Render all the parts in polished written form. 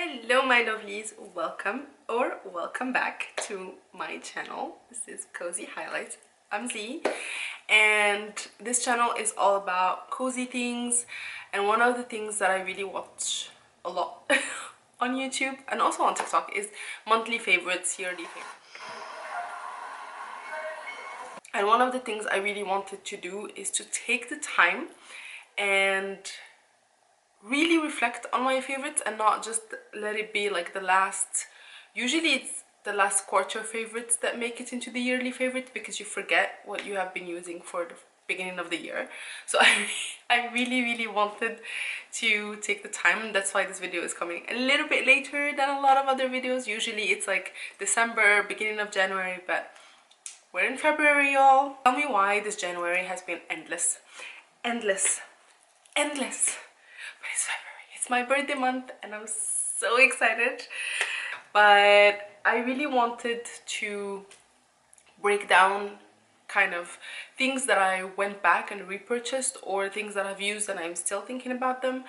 Hello my lovelies, welcome back to my channel. This is Cozy Highlights. I'm Z, and this channel is all about cozy things, and one of the things that I really watch a lot on YouTube and also on TikTok is monthly favorites, yearly favorites. And one of the things I really wanted to do is to take the time and really reflect on my favorites and not just let it be like the last, usually it's the last quarter favorites that make it into the yearly favorite because you forget what you have been using for the beginning of the year. So I really wanted to take the time. That's why this video is coming a little bit later than a lot of other videos. Usually it's like December, beginning of January, but we're in February, y'all. Tell me why this January has been endless. But it's February. It's my birthday month and I'm so excited. But I really wanted to break down kind of things that I went back and repurchased, or things that I've used and I'm still thinking about them,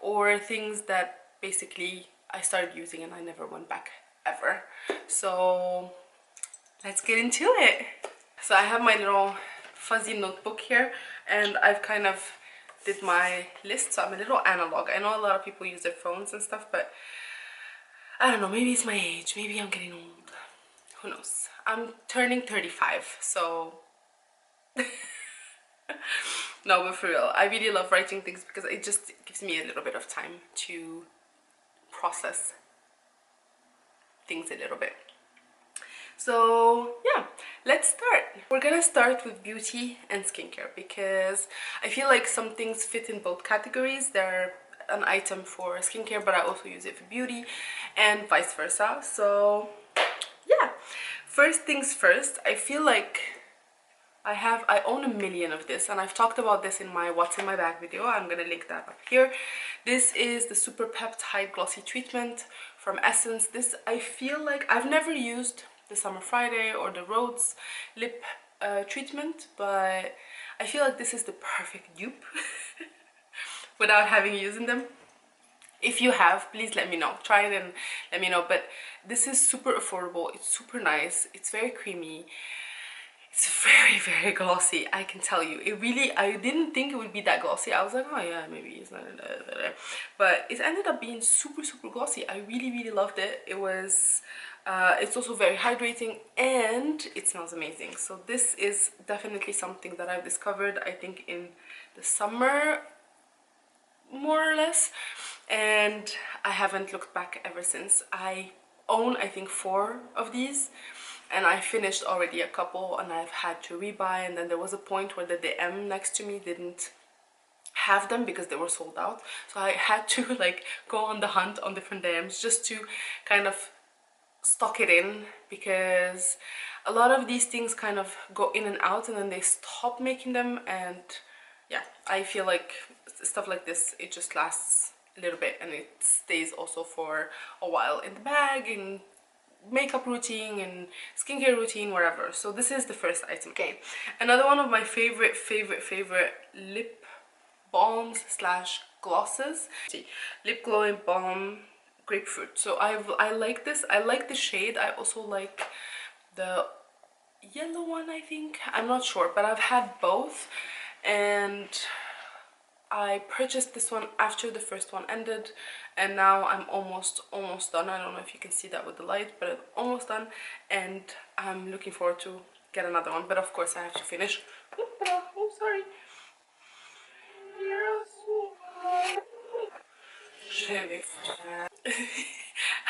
or things that basically I started using and I never went back ever. So let's get into it. So I have my little fuzzy notebook here and I've kind of did my list. So I'm a little analog. I know a lot of people use their phones and stuff, but I don't know, maybe it's my age, maybe I'm getting old, who knows. I'm turning 35, so no, but for real, I really love writing things because it just gives me a little bit of time to process things a little bit. So yeah, let's start. We're gonna start with beauty and skincare because I feel like some things fit in both categories. They're an item for skincare, but I also use it for beauty and vice versa. So yeah, first things first, I feel like I own a million of this, and I've talked about this in my what's in my bag video. I'm gonna link that up here. This is the Super Peptide Glossy Treatment from Essence. This, I feel like I've never used the Summer Friday or the Rhodes lip treatment, but I feel like this is the perfect dupe without having used them. If you have, please let me know. Try it and let me know. But this is super affordable. It's super nice. It's very creamy. It's very glossy, I can tell you. It really, I didn't think it would be that glossy. I was like, oh yeah, maybe it's not, but it ended up being super glossy. I really loved it. It was, it's also very hydrating and it smells amazing. So this is definitely something that I've discovered, I think, in the summer, more or less, and I haven't looked back ever since. I own, I think, 4 of these, and I finished already a couple and I've had to rebuy, and then there was a point where the DM next to me didn't have them because they were sold out, so I had to like go on the hunt on different DMs just to kind of stock it in, because a lot of these things kind of go in and out and then they stop making them. And yeah, I feel like stuff like this, it just lasts a little bit and it stays also for a while in the bag, in makeup routine and skincare routine, wherever. So this is the first item. Okay, another one of my favorite lip balms slash glosses. Lip glowing balm grapefruit. So I like this. I like the shade. I also like the yellow one, I think. I'm not sure, but I've had both, and I purchased this one after the first one ended, and now I'm almost done. I don't know if you can see that with the light, but I'm almost done, and I'm looking forward to get another one. But of course I have to finish. Oh, sorry.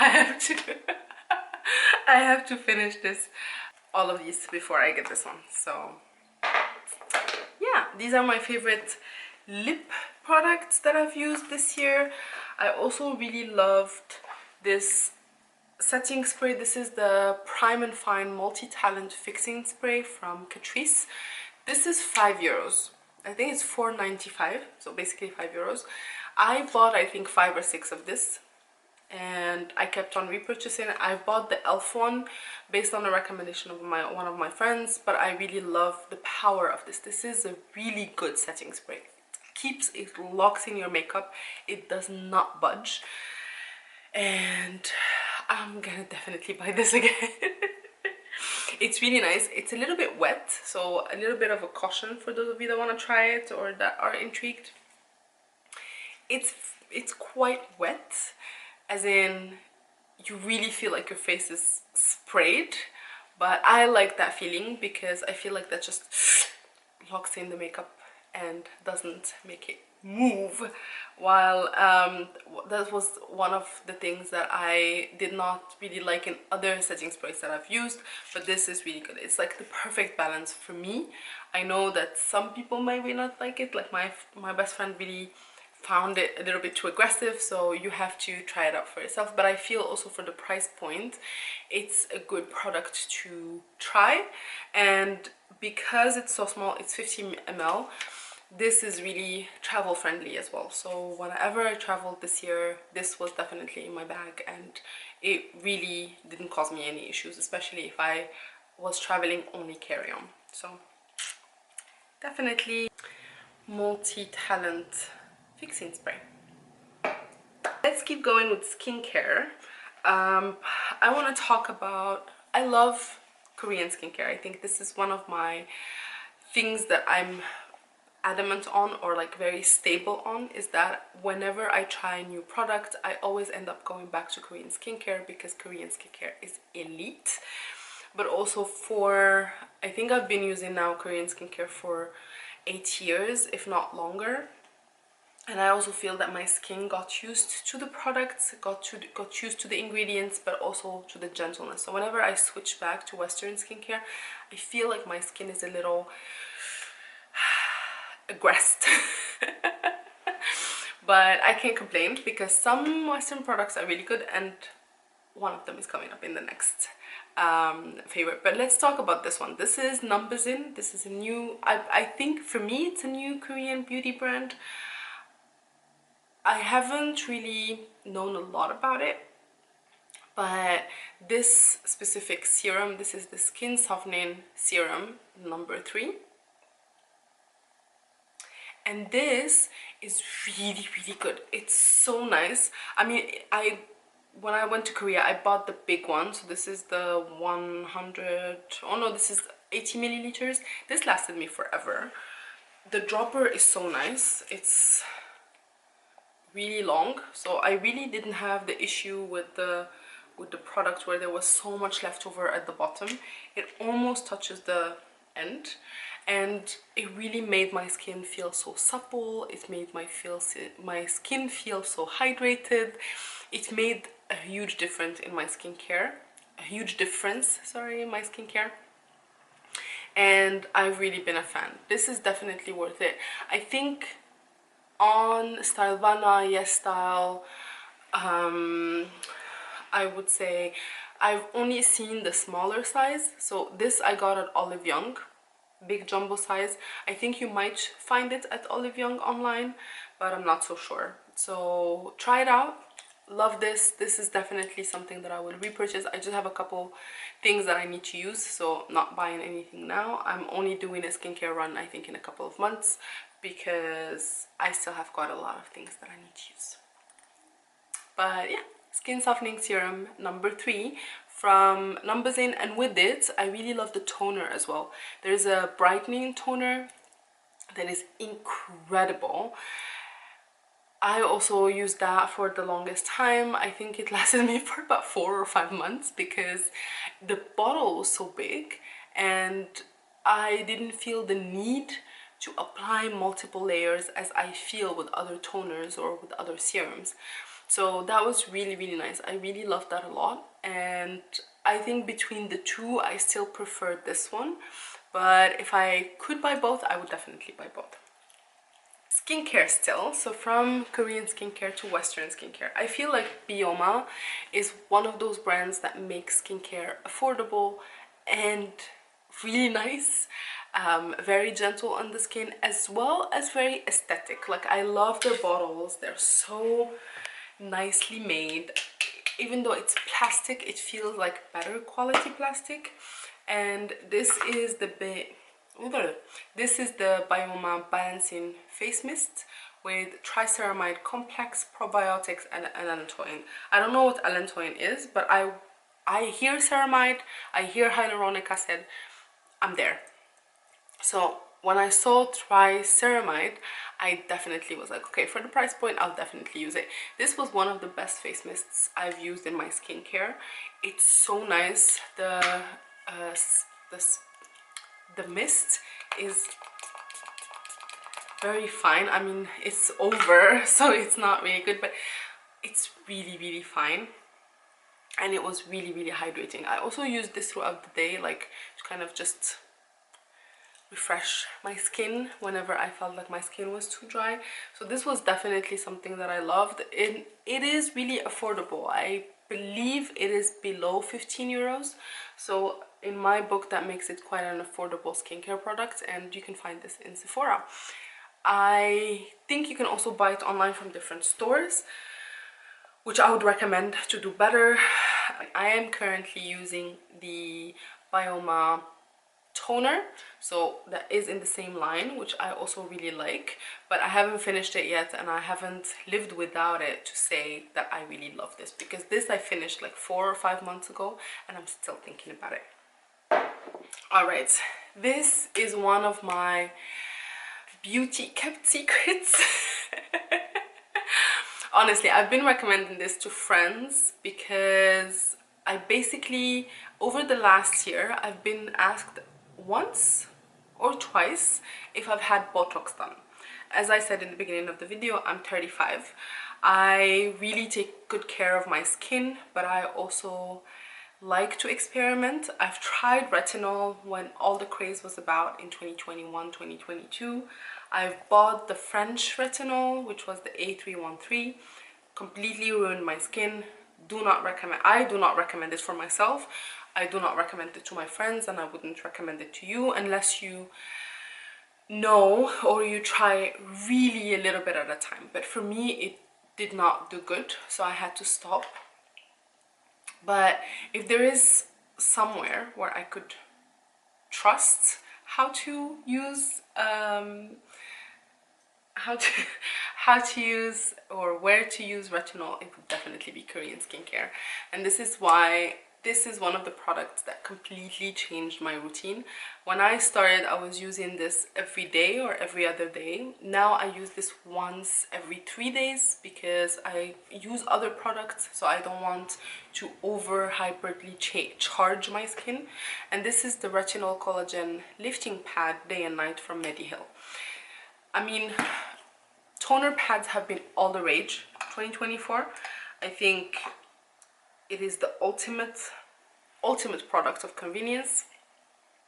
I have to I have to finish all of these before I get this one. So yeah, these are my favorite lip products that I've used this year. I also really loved this setting spray. This is the Prime and Fine Multi-Talent Fixing Spray from Catrice. This is €5. I think it's $4.95, so basically €5. I bought, I think, 5 or 6 of this, and I kept on repurchasing it. I bought the e.l.f. one based on a recommendation of one of my friends, but I really love the power of this. This is a really good setting spray. It locks in your makeup. It does not budge. and I'm gonna definitely buy this again. It's really nice. It's a little bit wet, so a little bit of a caution for those of you that want to try it or that are intrigued. It's quite wet, as in you really feel like your face is sprayed, but I like that feeling because I feel like that just locks in the makeup and doesn't make it move. While that was one of the things that I did not really like in other setting sprays that I've used, but this is really good. It's like the perfect balance for me. I know that some people might not like it, like my best friend really found it a little bit too aggressive, so you have to try it out for yourself. But I feel also for the price point, it's a good product to try, and because it's so small, it's 50 ml, this is really travel friendly as well. So whenever I traveled this year, this was definitely in my bag, and it really didn't cause me any issues, especially if I was traveling only carry-on. So definitely multi-talent fixing spray. Let's keep going with skincare. I want to talk about, I love Korean skincare. I think this is one of my things that I'm adamant on, or like very stable on, is that whenever I try a new product, I always end up going back to Korean skincare because Korean skincare is elite. But also for, I think I've been using now Korean skincare for 8 years, if not longer. And I also feel that my skin got used to the products, got used to the ingredients, but also to the gentleness. So whenever I switch back to Western skincare, I feel like my skin is a little aggressed. But I can't complain because some Western products are really good, and one of them is coming up in the next favorite. But let's talk about this one. This is Numbuzin. This is a new, I think for me it's a new Korean beauty brand. I haven't really known a lot about it, but this specific serum, this is the Skin Softening Serum number 3. And this is really, really good. It's so nice. I mean, when I went to Korea, I bought the big one. So this is the 100, oh no, this is 80 milliliters. This lasted me forever. The dropper is so nice. It's really long, so I really didn't have the issue with the product where there was so much left over at the bottom. It almost touches the end, and it really made my skin feel so supple. It made my skin feel so hydrated. It made a huge difference in my skincare, in my skincare, and I've really been a fan. This is definitely worth it. I think on Stylevana, Yes Style, I would say I've only seen the smaller size. So this I got at Olive Young, big jumbo size. I think you might find it at Olive Young online, but I'm not so sure. So try it out. Love this. This is definitely something that I will repurchase. I just have a couple things that I need to use, so not buying anything now. I'm only doing a skincare run, I think, in a couple of months, because I still have quite a lot of things that I need to use. But yeah, Skin Softening Serum number 3 from Numbuzin, and with it, I really love the toner as well. There's a brightening toner that is incredible. I also used that for the longest time. I think it lasted me for about 4 or 5 months because the bottle was so big and I didn't feel the need to apply multiple layers as I feel with other toners or with other serums. So that was really, really nice. I really loved that a lot, and I think between the two I still prefer this one, but if I could buy both, I would definitely buy both. Skincare still, so from Korean skincare to Western skincare. I feel like Bioma is one of those brands that makes skincare affordable and really nice, very gentle on the skin, as well as very aesthetic. Like, I love their bottles. They're so nicely made. Even though it's plastic, it feels like better quality plastic. And this is the Bioma Balancing Face Mist with triceramide complex, probiotics, and allantoin. I don't know what allantoin is, but I hear ceramide, I hear hyaluronic acid, I'm there. So when I saw triceramide, I definitely was like, okay, for the price point, I'll definitely use it. This was one of the best face mists I've used in my skincare. It's so nice. The mist is very fine. I mean, it's over, so it's not really good, but it's really, really fine. And it was really, really hydrating. I also used this throughout the day, like to kind of just refresh my skin whenever I felt like my skin was too dry. So this was definitely something that I loved. It is really affordable. I believe it is below 15 euros. So in my book, that makes it quite an affordable skincare product, and you can find this in Sephora. I think you can also buy it online from different stores, which I would recommend to do better. I am currently using the Bioma toner, so that is in the same line, which I also really like, but I haven't finished it yet, and I haven't lived without it to say that I really love this, because this I finished like 4 or 5 months ago and I'm still thinking about it. All right, this is one of my beauty kept secrets. Honestly, I've been recommending this to friends because I basically, over the last year, I've been asked once or twice if I've had Botox done. As I said in the beginning of the video, I'm 35. I really take good care of my skin, but I also like to experiment. I've tried retinol when all the craze was about in 2021, 2022. I've bought the French retinol, which was the A313. Completely ruined my skin. Do not recommend. I do not recommend it for myself. I do not recommend it to my friends, and I wouldn't recommend it to you unless you know or you try really a little bit at a time. But for me, it did not do good, so I had to stop. But if there is somewhere where I could trust how to use how to use or where to use retinol, it would definitely be Korean skincare. And this is why this is one of the products that completely changed my routine. When I started, I was using this every day or every other day. Now I use this once every 3 days because I use other products, so I don't want to over hyperly charge my skin. And this is the Retinol Collagen Lifting Pad Day and Night from Medihill. I mean, toner pads have been all the rage 2024. I think it is the ultimate product of convenience.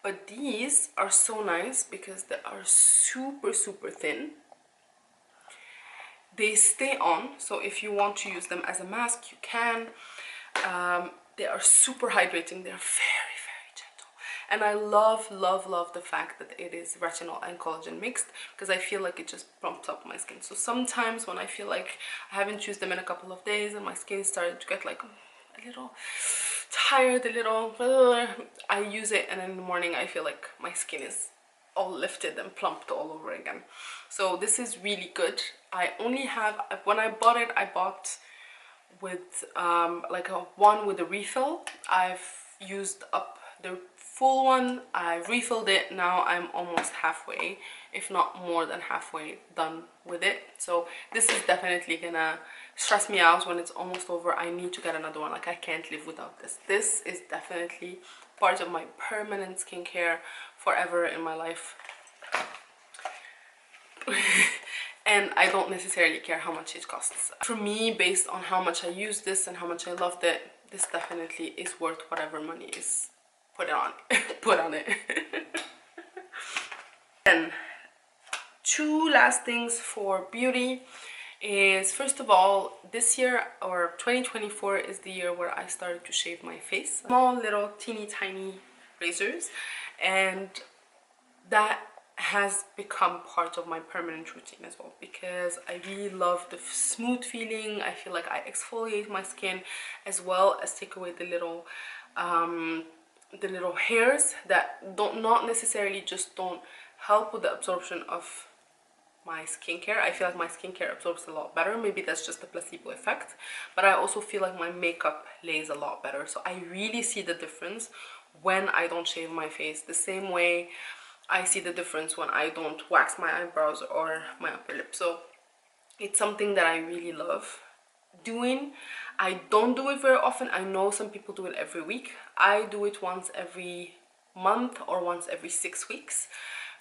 But these are so nice because they are super thin. They stay on, so if you want to use them as a mask, you can. They are super hydrating. They're very gentle. And I love the fact that it is retinol and collagen mixed, because I feel like it just plumps up my skin. So sometimes when I feel like I haven't used them in a couple of days and my skin started to get like a little tired, I use it, and in the morning I feel like my skin is all lifted and plumped all over again. So this is really good. I only have, when I bought it, I bought with like a one with a refill. I've used up the full one. I refilled it. Now I'm almost halfway, if not more than halfway done with it. So this is definitely gonna stress me out when it's almost over. I need to get another one. Like, I can't live without this. This is definitely part of my permanent skincare forever in my life. And I don't necessarily care how much it costs. For me, based on how much I used this and how much I loved it, this definitely is worth whatever money is put on it. And two last things for beauty is, first of all, this year, or 2024, is the year where I started to shave my face. Small little teeny tiny razors, and that has become part of my permanent routine as well, because I really love the smooth feeling. I feel like I exfoliate my skin as well as take away the little hairs that not necessarily just don't help with the absorption of my skincare. I feel like my skincare absorbs a lot better. Maybe that's just the placebo effect, but I also feel like my makeup lays a lot better. So I really see the difference when I don't shave my face, the same way I see the difference when I don't wax my eyebrows or my upper lip. So it's something that I really love doing. I don't do it very often. I know some people do it every week. I do it once every month or once every 6 weeks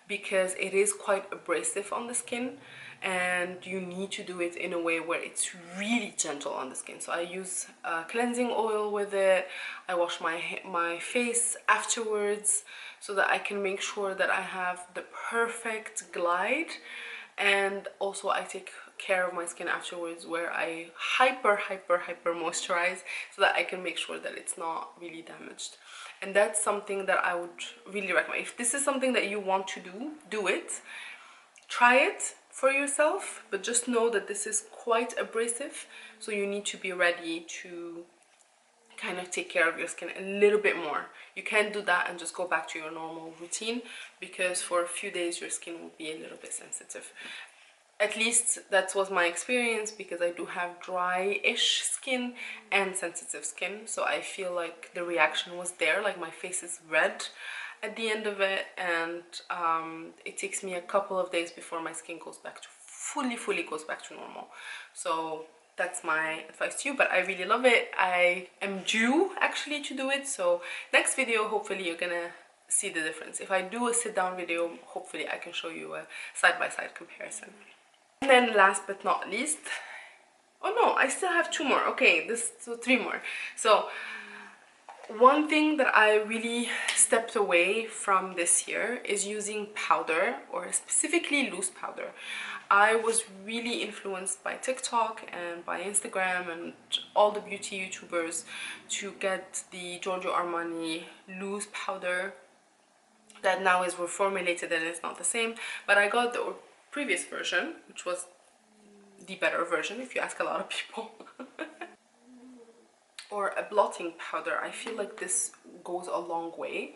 because it is quite abrasive on the skin, and you need to do it in a way where it's really gentle on the skin. So I use cleansing oil with it. I wash my face afterwards so that I can make sure that I have the perfect glide, and also I take care of my skin afterwards where I hyper moisturize so that I can make sure that it's not really damaged. And that's something that I would really recommend. If this is something that you want to do it. Try it for yourself, but just know that this is quite abrasive, so you need to be ready to kind of take care of your skin a little bit more. You can't do that and just go back to your normal routine, because for a few days your skin will be a little bit sensitive. At least that was my experience, because I do have dry-ish skin and sensitive skin, so I feel like the reaction was there. Like my face is red at the end of it, and it takes me a couple of days before my skin goes back to fully goes back to normal. So that's my advice to you, but I really love it. I am due actually to do it, so next video hopefully you're gonna see the difference. If I do a sit down video, hopefully I can show you a side-by-side comparison. And then last but not least, oh no, I still have 2 more. Okay, so 3 more. So one thing that I really stepped away from this year is using powder, or specifically loose powder. I was really influenced by TikTok and by Instagram and all the beauty YouTubers to get the Giorgio Armani loose powder that now is reformulated and it's not the same. But I got the previous version, which was the better version if you ask a lot of people. Or a blotting powder. I feel like this goes a long way,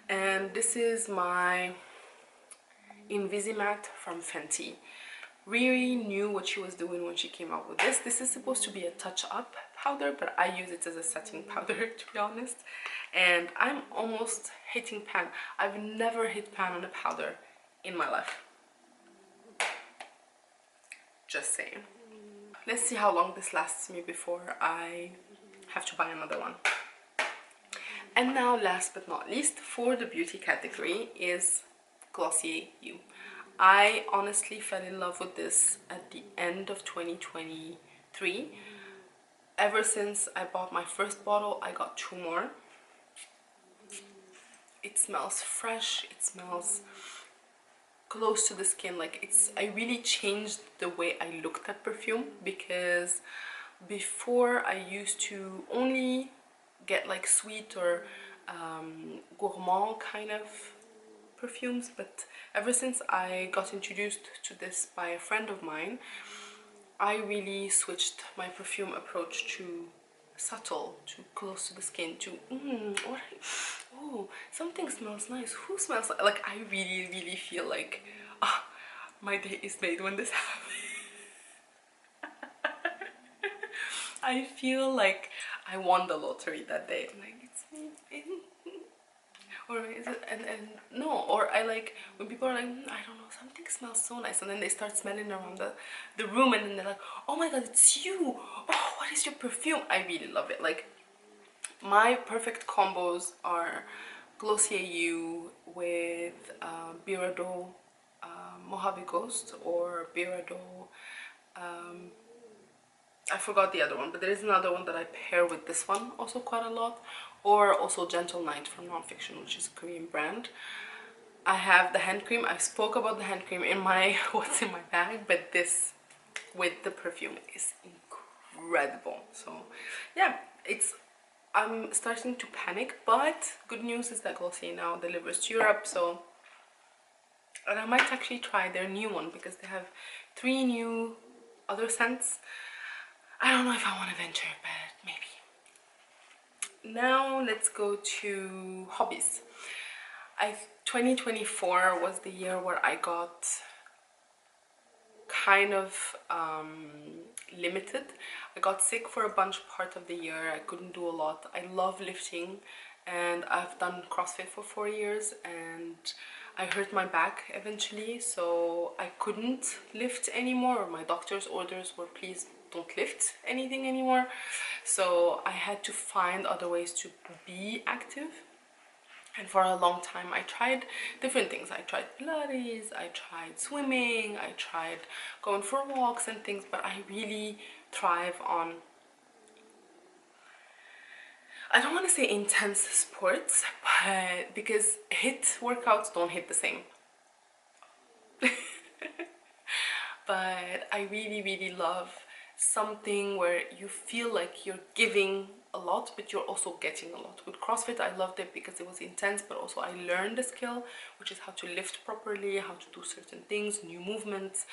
and this is my Invisimatte from Fenty. Riri knew what she was doing when she came out with this. This is supposed to be a touch-up powder, but I use it as a setting powder, to be honest. And I'm almost hitting pan. I've never hit pan on a powder in my life. Just saying. Let's see how long this lasts me before I have to buy another one. And now, last but not least, for the beauty category is Glossier You. I honestly fell in love with this at the end of 2023. Ever since I bought my first bottle, I got 2 more. It smells fresh, it smells close to the skin. Like I really changed the way I looked at perfume, because before I used to only get like sweet or gourmand kind of perfumes, but ever since I got introduced to this by a friend of mine, I really switched my perfume approach to subtle, to close to the skin, to oh, something smells nice. Who smells like I really feel like my day is made when this happens. I feel like I won the lottery that day. Like it's me. Or is it, and no, or I like when people are like, I don't know, something smells so nice, and then they start smelling around the room, and then they're like, oh my god, it's you. Oh, what is your perfume? I really love it. Like my perfect combos are Glossier You with Birado Mojave Ghost, or Birado I forgot the other one, but there is another one that I pair with this one also quite a lot, or also Gentle Night from Nonfiction, which is a Korean brand. I have the hand cream. I spoke about the hand cream in my what's in my bag, but this with the perfume is incredible. So yeah, I'm starting to panic, but good news is that Glossier now delivers to Europe, so, and I might actually try their new one, because they have 3 new other scents. I don't know if I want to venture, but maybe. Now let's go to hobbies. 2024 was the year where I got kind of limited. I got sick for a part of the year. I couldn't do a lot. I love lifting, and I've done CrossFit for 4 years, and I hurt my back eventually, so I couldn't lift anymore. My doctor's orders were, please don't lift anything anymore. So I had to find other ways to be active. And for a long time I tried different things. I tried Pilates, I tried swimming, I tried going for walks and things, but I really thrive on, I don't want to say intense sports, but because HIIT workouts don't hit the same. But I really love something where you feel like you're giving a lot, but you're also getting a lot. With CrossFit, I loved it because it was intense, but also I learned the skill, which is how to lift properly, how to do certain things, new movements.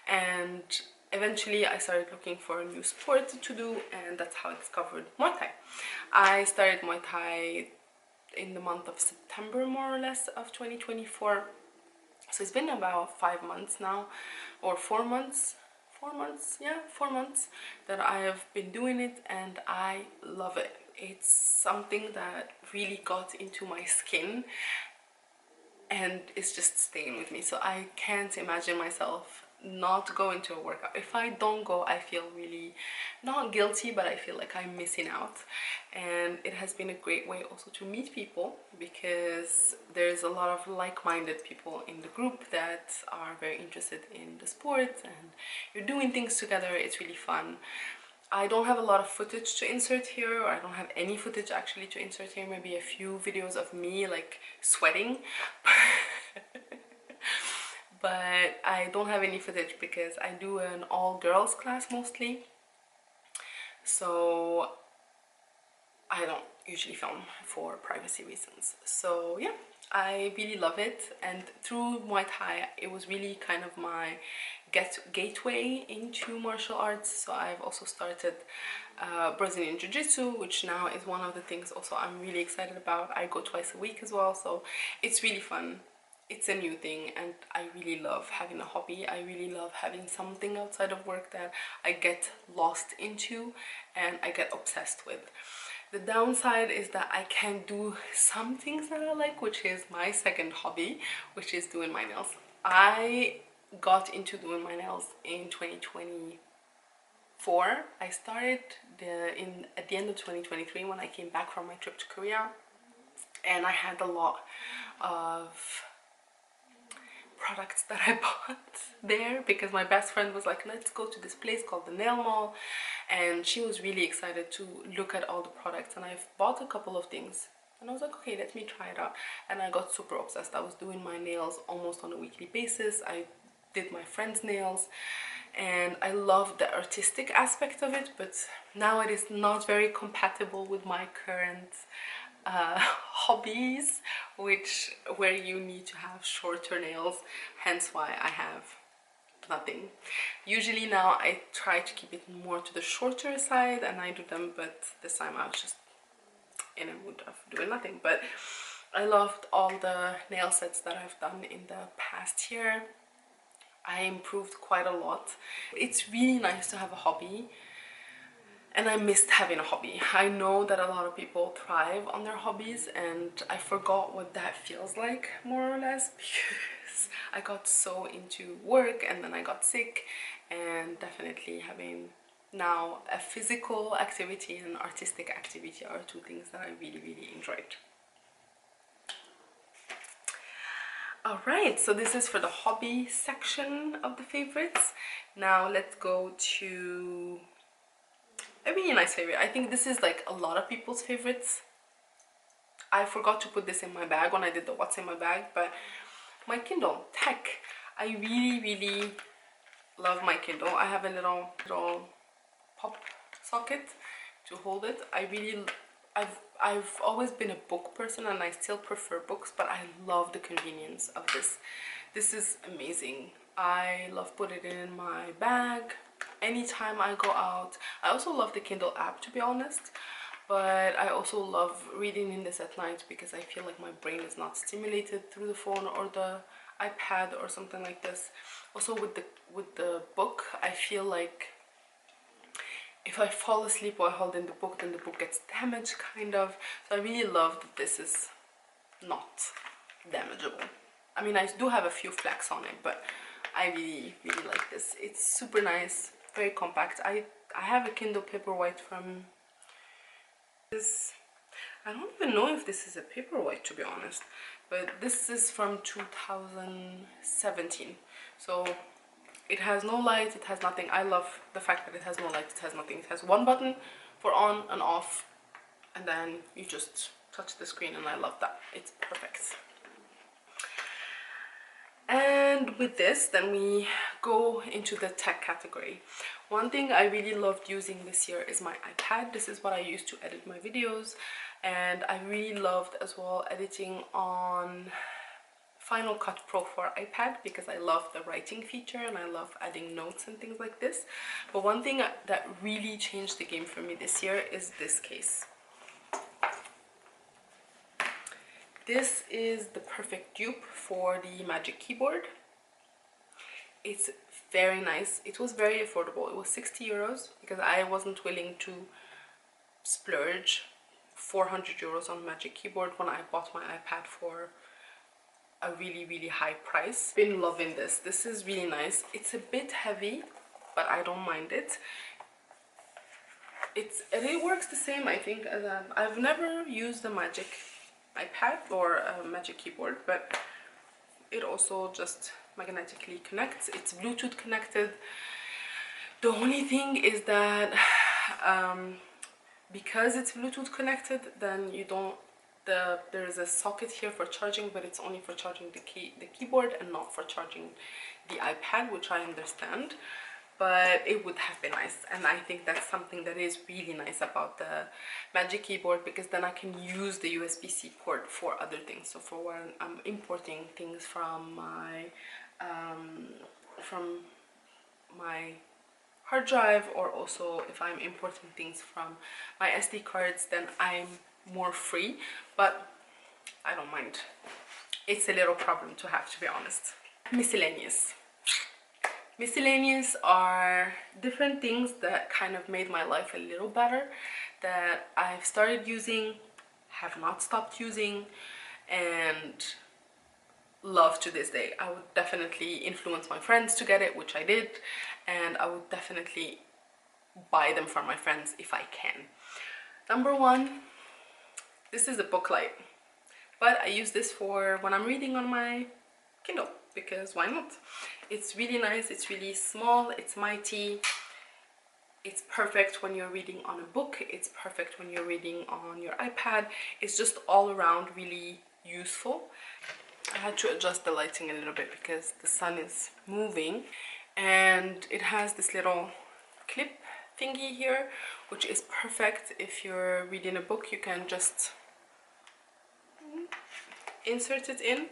And eventually I started looking for a new sport to do, and that's how I discovered Muay Thai. I started Muay Thai in the month of September, more or less, of 2024. So it's been about 5 months now, or 4 months. 4 months, yeah, 4 months that I have been doing it, and I love it. It's something that really got into my skin and it's just staying with me. So I can't imagine myself not going to a workout. If I don't go, I feel really not guilty, but I feel like I'm missing out. And it has been a great way also to meet people, because there's a lot of like-minded people in the group that are very interested in the sport, and you're doing things together. It's really fun. I don't have a lot of footage to insert here, or I don't have any footage actually to insert here. Maybe a few videos of me like sweating. But I don't have any footage because I do an all-girls class mostly, so I don't usually film for privacy reasons. So yeah, I really love it, and through Muay Thai it was really kind of my gateway into martial arts. So I've also started Brazilian Jiu-Jitsu, which now is one of the things also I'm really excited about. I go twice a week as well, so it's really fun. It's a new thing, and I really love having a hobby. I really love having something outside of work that I get lost into and I get obsessed with. The downside is that I can't do some things that I like, which is my second hobby, which is doing my nails. I got into doing my nails in 2024. I started at the end of 2023 when I came back from my trip to Korea, and I had a lot of products that I bought there because my best friend was like, let's go to this place called the Nail Mall, and she was really excited to look at all the products, and I've bought a couple of things and I was like, okay, let me try it out. And I got super obsessed. I was doing my nails almost on a weekly basis. I did my friend's nails and I love the artistic aspect of it, but now it is not very compatible with my current hobbies, where you need to have shorter nails, hence why I have nothing. Usually now I try to keep it more to the shorter side and I do them, but this time I was just in a mood of doing nothing. But I loved all the nail sets that I've done in the past year. I improved quite a lot. It's really nice to have a hobby, and I missed having a hobby. I know that a lot of people thrive on their hobbies, and I forgot what that feels like, more or less, because I got so into work and then I got sick. And definitely having now a physical activity and an artistic activity are two things that I really enjoyed. Alright, so this is for the hobby section of the favorites. Now let's go to a really nice favorite. I think this is like a lot of people's favorites. I forgot to put this in my bag when I did the what's in my bag, but my Kindle tech. I really love my Kindle. I have a little pop socket to hold it. I've always been a book person and I still prefer books, but I love the convenience of this. This is amazing. I love putting it in my bag anytime I go out. I also love the Kindle app, to be honest, but I also love reading in this at night because I feel like my brain is not stimulated through the phone or the iPad or something like this. Also with the book, I feel like if I fall asleep while holding the book, then the book gets damaged, kind of. So I really love that this is not damageable. I mean, I do have a few flecks on it, but I really like this. It's super nice, very compact. I have a Kindle Paperwhite from this. I don't even know if this is a Paperwhite, to be honest, but this is from 2017. So it has no light, it has nothing. I love the fact that it has no light, it has nothing. It has one button for on and off, and then you just touch the screen, and I love that. It's perfect. And with this, then we go into the tech category. One thing I really loved using this year is my iPad. This is what I use to edit my videos, and I really loved as well editing on Final Cut Pro for iPad because I love the writing feature and I love adding notes and things like this. But one thing that really changed the game for me this year is this case. This is the perfect dupe for the Magic Keyboard. It's very nice. It was very affordable. It was 60 euros because I wasn't willing to splurge 400 euros on Magic Keyboard when I bought my iPad for a really high price. Been loving this. This is really nice. It's a bit heavy, but I don't mind it. It works the same, I think, as I've never used a Magic iPad or a Magic Keyboard, but it also just magnetically connects. It's Bluetooth connected. The only thing is that because it's Bluetooth connected, then you don't there is a socket here for charging, but it's only for charging the keyboard and not for charging the iPad, which I understand, but it would have been nice. And I think that's something that is really nice about the Magic Keyboard, because then I can use the USB-C port for other things. So for when I'm importing things from my hard drive, or also if I'm importing things from my SD cards, then I'm more free, but I don't mind. It's a little problem to have, to be honest. Miscellaneous. Miscellaneous are different things that kind of made my life a little better, that I've started using, have not stopped using, and love to this day. I would definitely influence my friends to get it, which I did, and I would definitely buy them for my friends if I can. Number one, this is a book light, but I use this for when I'm reading on my Kindle, because why not? It's really nice, it's really small, it's mighty. It's perfect when you're reading on a book, it's perfect when you're reading on your iPad. It's just all around really useful. I had to adjust the lighting a little bit because the sun is moving, and it has this little clip thingy here, which is perfect if you're reading a book. You can just insert it in.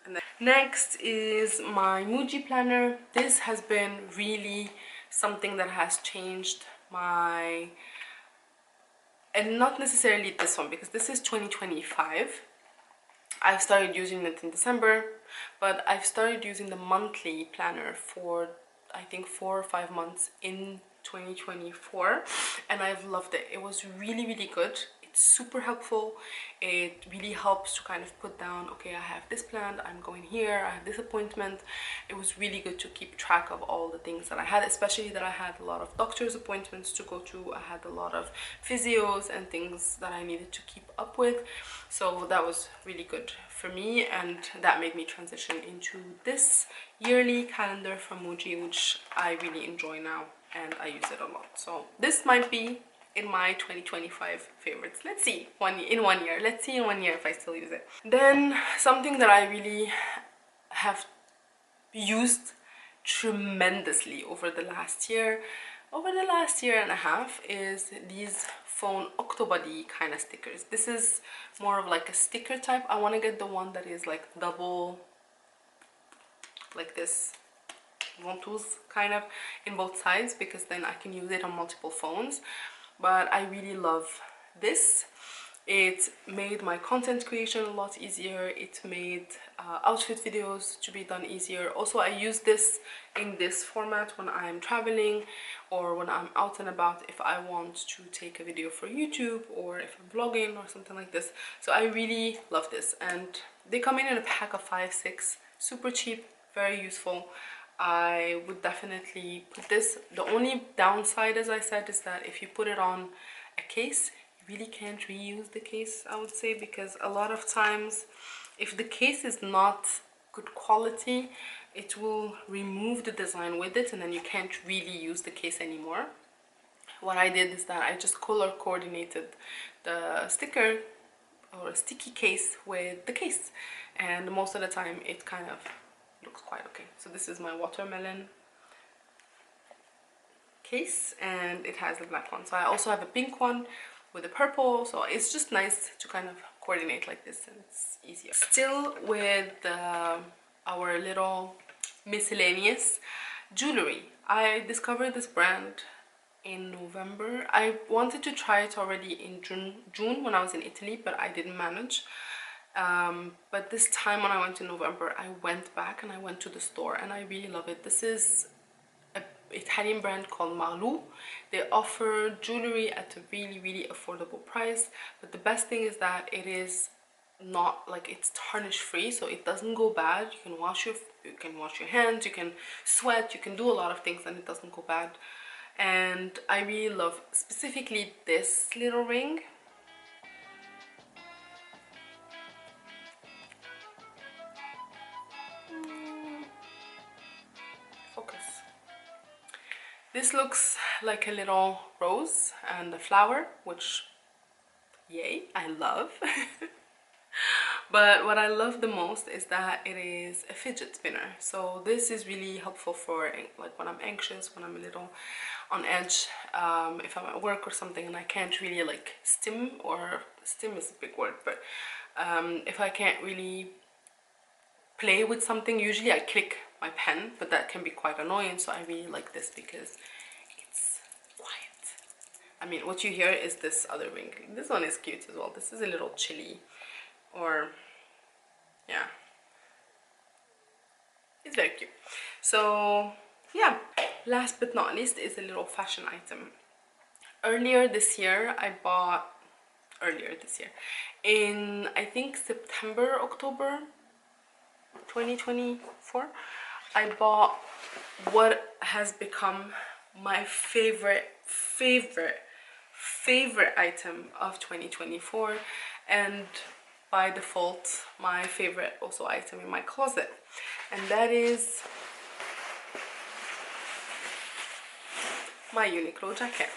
And then next is my Muji planner. This has been really something that has changed my, and not necessarily this one, because this is 2025. I've started using it in December, but I've started using the monthly planner for I think 4 or 5 months in 2024, and I've loved it. It was really good. It's super helpful. It really helps to kind of put down, okay, I have this planned, I'm going here, I have this appointment. It was really good to keep track of all the things that I had, especially that I had a lot of doctor's appointments to go to. I had a lot of physios and things that I needed to keep up with, so that was really good for me, and that made me transition into this yearly calendar from Muji, which I really enjoy now and I use it a lot. So this might be in my 2025 favorites. Let's see in 1 year. Let's see in 1 year if I still use it. Then something that I really have used tremendously over the last year and a half is these phone Octobody kind of stickers. This is more of like a sticker type. I want to get the one that is like double, like this, ventouse kind of in both sides, because then I can use it on multiple phones. But I really love this. It made my content creation a lot easier. It made outfit videos to be done easier. Also, I use this in this format when I'm traveling or when I'm out and about, if I want to take a video for YouTube or if I'm vlogging or something like this. So I really love this, and they come in a pack of 5, 6, super cheap, very useful. I would definitely put this. The only downside, as I said, is that if you put it on a case, you really can't reuse the case, I would say, because a lot of times if the case is not good quality, it will remove the design with it and then you can't really use the case anymore. What I did is that I just color coordinated the sticker or a sticky case with the case, and most of the time it kind of looks quite okay. So this is my watermelon case, and it has the black one. So I also have a pink one with a purple, so it's just nice to kind of coordinate like this, and it's easier. Still with our little miscellaneous jewelry, I discovered this brand in November. I wanted to try it already in June when I was in Italy, but I didn't manage. But this time when I went in November, I went back and I went to the store, and I really love it. This is an Italian brand called Marlou. They offer jewelry at a really affordable price, but the best thing is that it is not like, it's tarnish free, so it doesn't go bad. You can wash your hands, you can sweat, you can do a lot of things and it doesn't go bad. And I really love specifically this little ring. Focus. This looks like a little rose and a flower, which, yay, I love. But what I love the most is that it is a fidget spinner. So this is really helpful for like when I'm anxious, when I'm a little on edge, if I'm at work or something and I can't really like stim is a big word, but if I can't really play with something, usually I click my pen, but that can be quite annoying. So I really like this because it's quiet. I mean, what you hear is this other ring. This one is cute as well. This is a little chilly, or yeah, it's very cute. So yeah, last but not least is a little fashion item. Earlier this year in I think September, October 2024, I bought what has become my favorite item of 2024, and by default my favorite also item in my closet, and that is my Uniqlo jacket.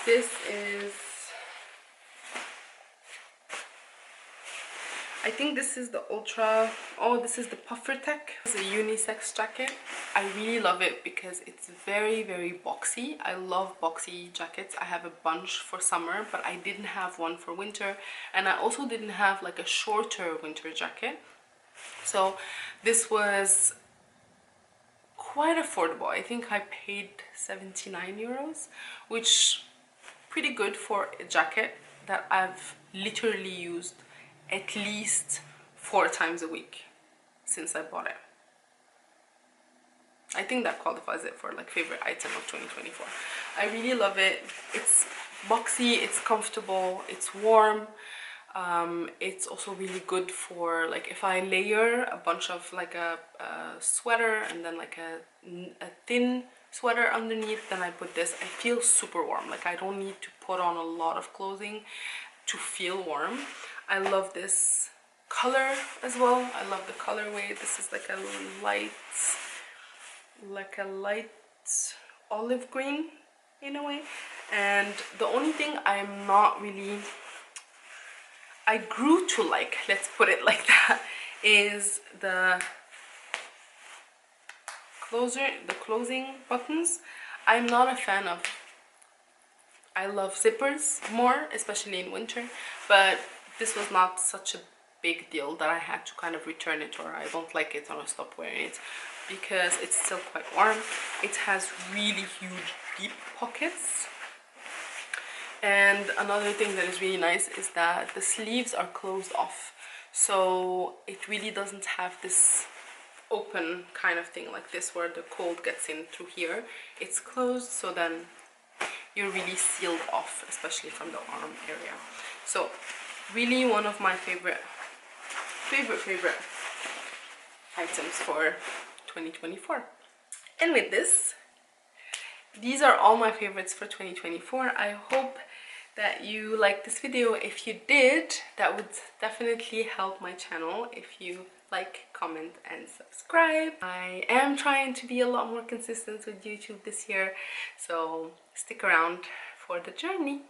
This is, I think this is the ultra, oh, this is the puffer tech. It's a unisex jacket. I really love it because it's very boxy. I love boxy jackets. I have a bunch for summer, but I didn't have one for winter, and I also didn't have like a shorter winter jacket. So this was quite affordable. I think I paid 79 euros, which pretty good for a jacket that I've literally used at least 4 times a week since I bought it. I think that qualifies it for like favorite item of 2024. I really love it. It's boxy, it's comfortable, it's warm. It's also really good for like if I layer a bunch of like a sweater and then like a thin sweater underneath, then I put this. I feel super warm. Like I don't need to put on a lot of clothing to feel warm. I love this color as well. I love the colorway. This is like a light olive green in a way. And the only thing I'm not really, I grew to like, let's put it like that, is the closing buttons. I'm not a fan of, I love zippers more, especially in winter, but this was not such a big deal that I had to kind of return it, or I don't like it and I stop wearing it because it's still quite warm. It has really huge deep pockets, And another thing that is really nice is that the sleeves are closed off, so it really doesn't have this open kind of thing like this where the cold gets in through here. It's closed, so then you're really sealed off, especially from the arm area. So really one of my favorite items for 2024. And with this, these are all my favorites for 2024. I hope that you liked this video. If you did, that would definitely help my channel if you like, comment and subscribe. I am trying to be a lot more consistent with YouTube this year, so stick around for the journey.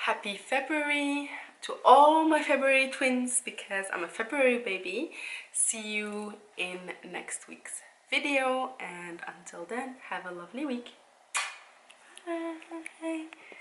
Happy February to all my February twins, because I'm a February baby. See you in next week's video, and until then, have a lovely week.